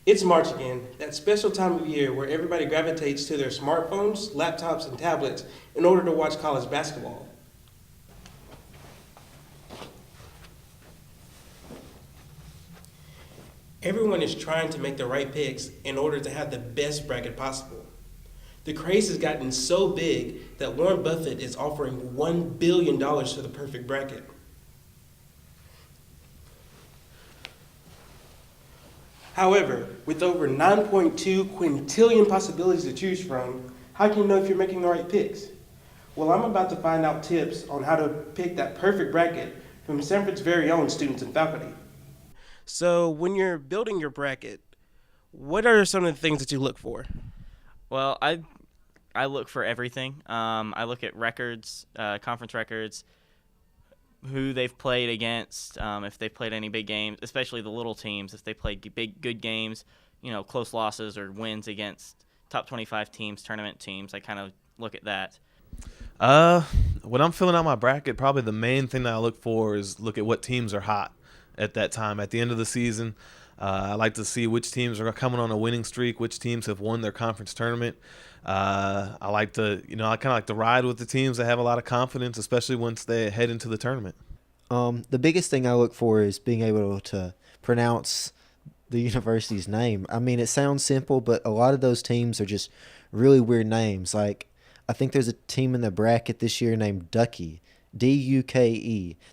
It's March again, that special time of year where everybody gravitates to their smartphones, laptops, and tablets in order to watch college basketball. Everyone is trying to make the right picks in order to have the best bracket possible. The craze has gotten so big that Warren Buffett is offering $1 billion for the perfect bracket. However, with over 9.2 quintillion possibilities to choose from, how can you know if you're making the right picks? Well, I'm about to find out tips on how to pick that perfect bracket from Samford's very own students in faculty. So, when you're building your bracket, what are some of the things that you look for? Well, I look for everything. I look at records, conference records, who they've played against, if they've played any big games, especially the little teams, if they played good games, close losses or wins against top 25 teams, tournament teams. I kind of look at that. When I'm filling out my bracket, probably the main thing that I look for is look at what teams are hot at that time. At the end of the season, I like to see which teams are coming on a winning streak, which teams have won their conference tournament. I like to, I kind of like to ride with the teams that have a lot of confidence, especially once they head into the tournament. The biggest thing I look for is being able to pronounce the university's name. I mean, it sounds simple, but a lot of those teams are just really weird names. Like, I think there's a team in the bracket this year named Ducky, Duke.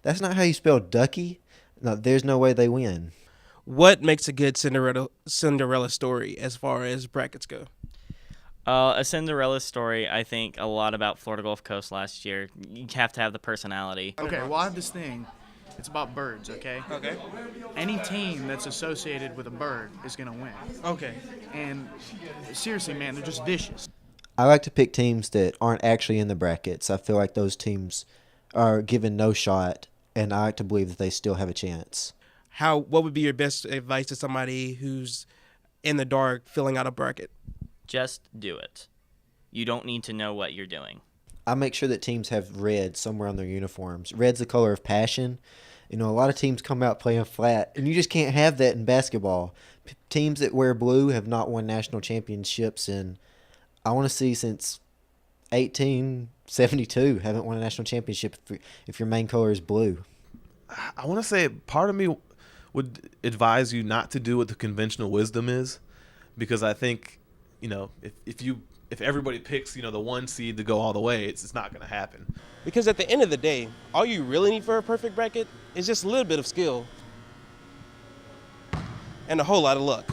That's not how you spell Ducky. No, there's no way they win. What makes a good Cinderella story as far as brackets go? A Cinderella story, I think a lot about Florida Gulf Coast last year. You have to have the personality. Okay, well, I have this thing. It's about birds, okay? Okay. Any team that's associated with a bird is going to win. Okay. And seriously, man, they're just vicious. I like to pick teams that aren't actually in the brackets. I feel like those teams are given no shot, and I like to believe that they still have a chance. What would be your best advice to somebody who's in the dark filling out a bracket? Just do it. You don't need to know what you're doing. I make sure that teams have red somewhere on their uniforms. Red's the color of passion. A lot of teams come out playing flat, and you just can't have that in basketball. Teams that wear blue have not won national championships in, I want to see, since 1872 haven't won a national championship if your main color is blue. I want to say part of me would advise you not to do what the conventional wisdom is, because I think, if everybody picks, the one seed to go all the way, it's not going to happen. Because at the end of the day, all you really need for a perfect bracket is just a little bit of skill and a whole lot of luck.